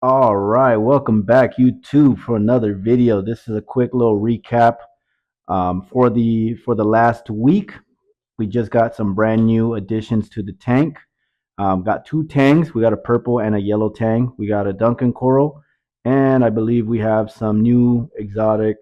All right, welcome back, YouTube, for another video. This is a quick little recap for the last week. We just got some brand new additions to the tank. Got two tangs. We got a purple and a yellow tang. We got a Duncan coral, and I believe we have some new exotic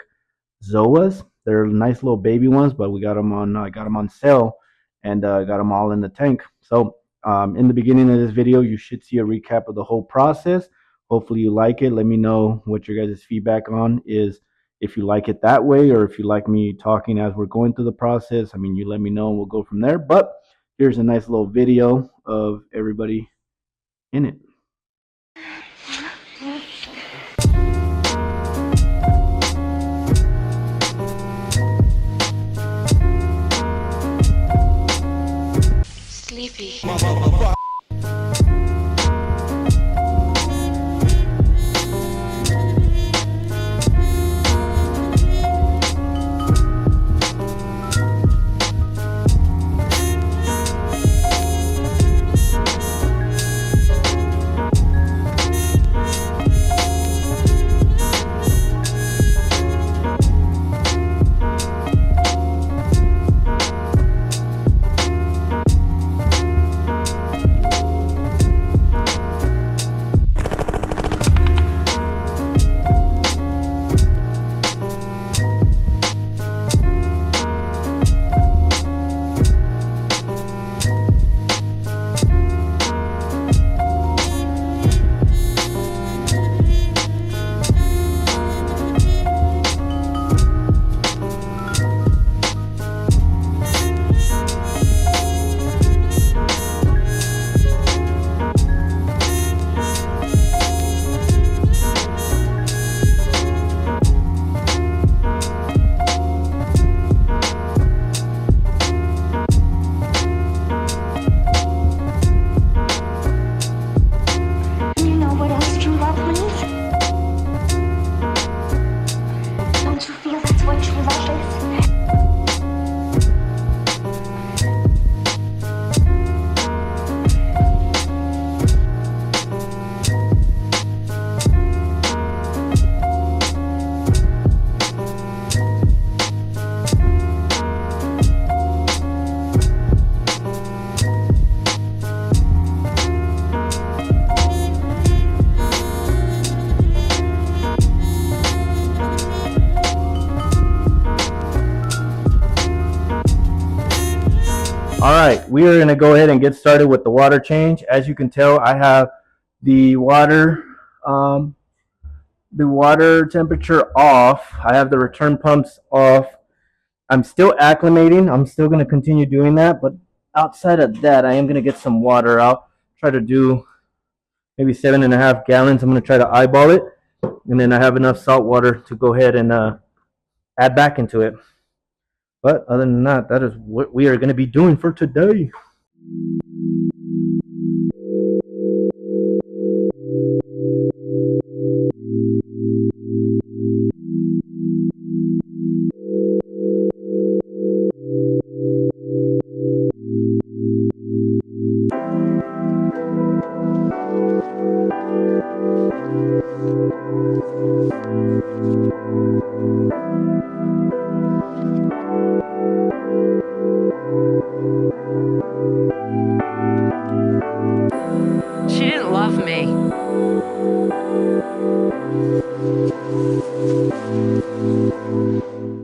Zoas. They're nice little baby ones, but we got them on. I got them on sale, and got them all in the tank. So in the beginning of this video, you should see a recap of the whole process. Hopefully you like it. Let me know what your guys' feedback on is. If you like it that way, or if you like me talking as we're going through the process, I mean, you let me know and we'll go from there. But here's a nice little video of everybody in it. Sleepy. All right, we are going to go ahead and get started with the water change. As you can tell, I have the um, water temperature off. I have the return pumps off. I'm still acclimating. I'm still going to continue doing that, but outside of that, I am going to get some water out. Try to do maybe 7.5 gallons. I'm going to try to eyeball it, and then I have enough salt water to go ahead and add back into it. But other than that, that is what we are going to be doing for today. She didn't love me.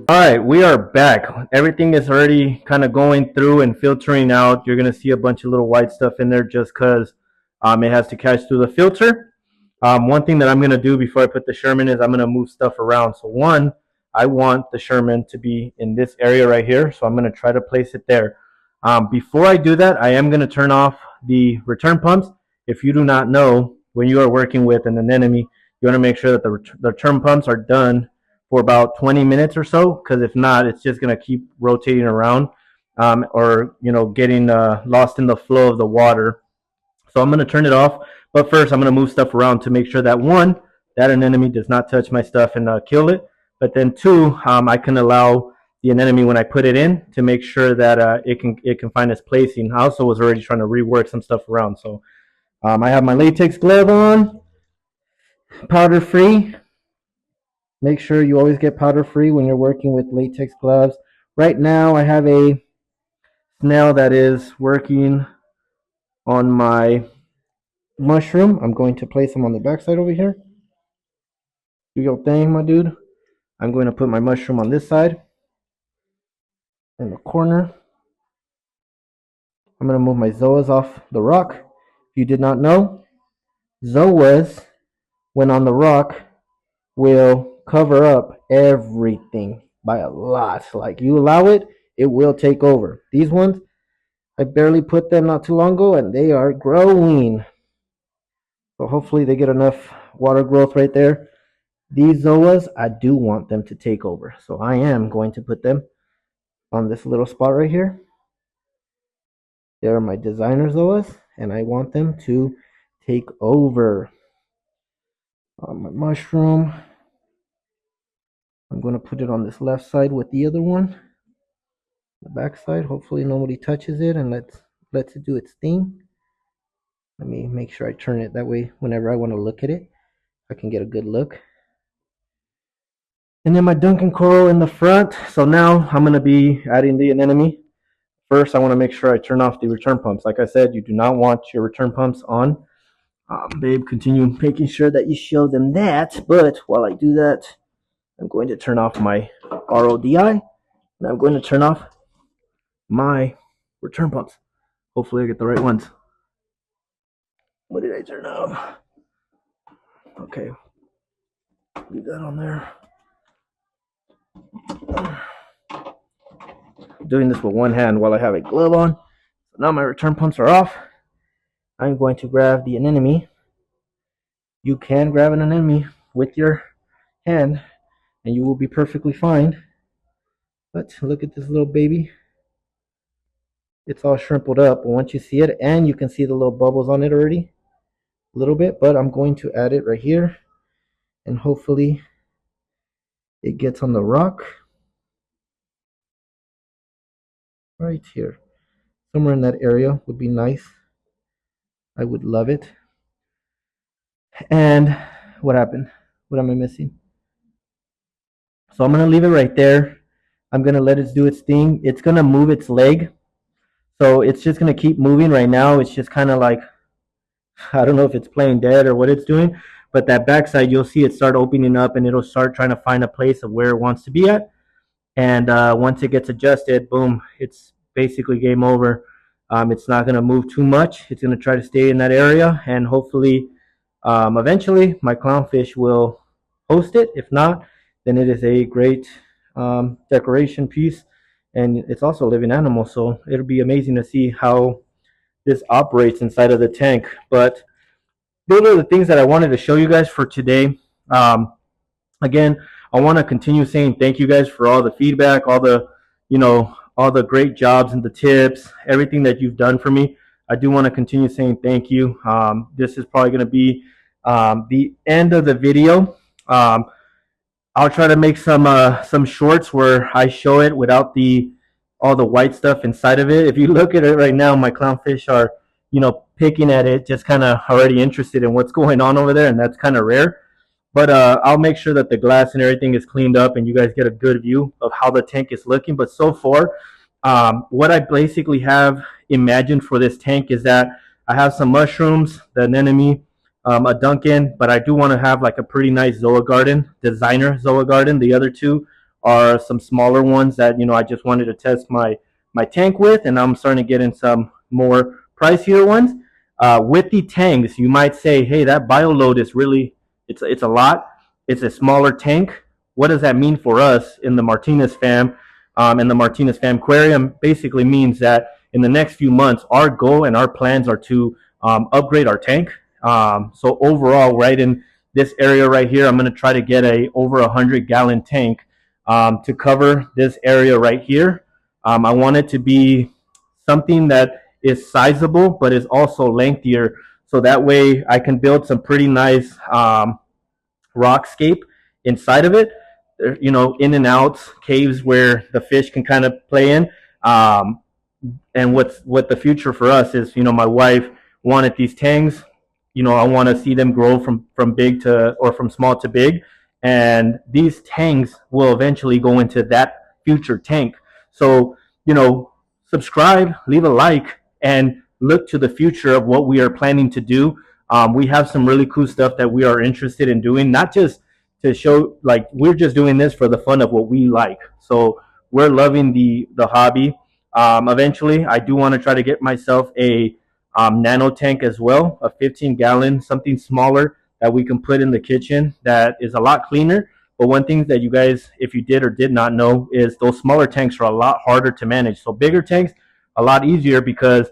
All right, we are back. Everything is already kind of going through and filtering out. You're going to see a bunch of little white stuff in there just because it has to catch through the filter. One thing that I'm going to do before I put the Sherman is I'm going to move stuff around. So one, I want the Sherman to be in this area right here. So I'm going to try to place it there. Before I do that, I am going to turn off the return pumps. If you do not know, when you are working with an anemone, you want to make sure that the return pumps are done for about 20 minutes or so, because if not, it's just going to keep rotating around or getting lost in the flow of the water. So I'm going to turn it off, but first I'm going to move stuff around to make sure that one, that anemone does not touch my stuff and kill it, but then two, I can allow the anemone when I put it in to make sure that it can find its placing. I also was already trying to rework some stuff around, so I have my latex glove on. Powder free. Make sure you always get powder free when you're working with latex gloves. Right now I have a snail that is working on my mushroom. I'm going to place him on the backside over here. Do your thing, my dude. I'm going to put my mushroom on this side in the corner. I'm going to move my zoas off the rock. If you did not know, zoas, when on the rock, will cover up everything by a lot. Like you allow it, it will take over. These ones, I barely put them not too long ago and they are growing. So hopefully they get enough water growth right there. These zoas, I do want them to take over. So I am going to put them on this little spot right here. They're my designer zoas, and I want them to take over. On my mushroom, I'm going to put it on this left side with the other one, the back side. Hopefully nobody touches it and lets it do its thing. Let me make sure I turn it that way. Whenever I want to look at it, I can get a good look. And then my Duncan coral in the front. So now I'm going to be adding the anemone. First, I want to make sure I turn off the return pumps. Like I said, you do not want your return pumps on. Babe, continue making sure that you show them that. But while I do that, I'm going to turn off my RODI. And I'm going to turn off my return pumps. Hopefully I get the right ones. What did I turn off? Okay. Leave that on there. I'm doing this with one hand while I have a glove on. So now my return pumps are off. I'm going to grab the anemone. You can grab an anemone with your hand and you will be perfectly fine. But look at this little baby. It's all shrimpled up. But once you see it, and you can see the little bubbles on it already, a little bit, but I'm going to add it right here and hopefully it gets on the rock right here. Somewhere in that area would be nice. I would love it. And what happened? What am I missing? So I'm going to leave it right there. I'm going to let it do its thing. It's going to move its leg. So it's just going to keep moving right now. It's just kind of like, I don't know if it's playing dead or what it's doing, but that backside, you'll see it start opening up and it'll start trying to find a place of where it wants to be at. And once it gets adjusted, boom, it's basically game over. It's not going to move too much. It's going to try to stay in that area, and hopefully eventually my clownfish will host it. If not, then it is a great decoration piece, and it's also a living animal, so it'll be amazing to see how this operates inside of the tank. But those are the things that I wanted to show you guys for today. Again, I want to continue saying thank you guys for all the feedback, all the, all the great jobs and the tips, everything that you've done for me. I do want to continue saying thank you. This is probably going to be the end of the video. I'll try to make some shorts where I show it without all the white stuff inside of it. If you look at it right now, my clownfish are, picking at it, just kind of already interested in what's going on over there, and that's kind of rare. But I'll make sure that the glass and everything is cleaned up and you guys get a good view of how the tank is looking. But so far, what I basically have imagined for this tank is that I have some mushrooms, the anemone, a Duncan, but I do want to have like a pretty nice Zoa garden, designer Zoa garden. The other two are some smaller ones that, I just wanted to test my tank with, and I'm starting to get in some more pricier ones. With the tanks, you might say, hey, that bio load is really, it's a lot. It's a smaller tank. What does that mean for us in the Martinez fam? And the Martinez fam aquarium basically means that in the next few months, our goal and our plans are to upgrade our tank. So overall, right in this area right here, I'm going to try to get a over 100-gallon tank to cover this area right here. I want it to be something that is sizable, but is also lengthier. So that way I can build some pretty nice rockscape inside of it, in and outs, caves where the fish can kind of play in. And what the future for us is, my wife wanted these tanks. I want to see them grow from big to, or from small to big, and these tanks will eventually go into that future tank. So, subscribe, leave a like, and look to the future of what we are planning to do. We have some really cool stuff that we are interested in doing, not just to show, like, we're just doing this for the fun of what we like. So we're loving the hobby. Eventually, I do want to try to get myself a nano tank as well, a 15-gallon, something smaller that we can put in the kitchen that is a lot cleaner. But one thing that you guys, if you did or did not know, is those smaller tanks are a lot harder to manage. So bigger tanks, a lot easier, because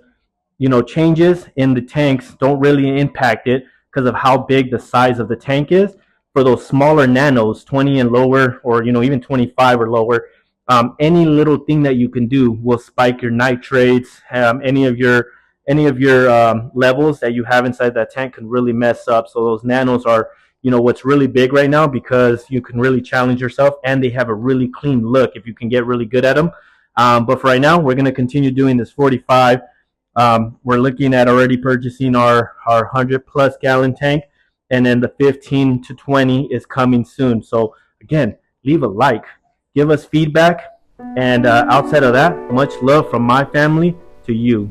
changes in the tanks don't really impact it because of how big the size of the tank is. For those smaller nanos, 20 and lower, or even 25 or lower, any little thing that you can do will spike your nitrates. Any of your levels that you have inside that tank can really mess up. So those nanos are, what's really big right now, because you can really challenge yourself, and they have a really clean look if you can get really good at them. But for right now, we're going to continue doing this 45. We're looking at already purchasing our 100+ gallon tank, and then the 15 to 20 is coming soon. So again, leave a like, give us feedback, and outside of that, much love from my family to you.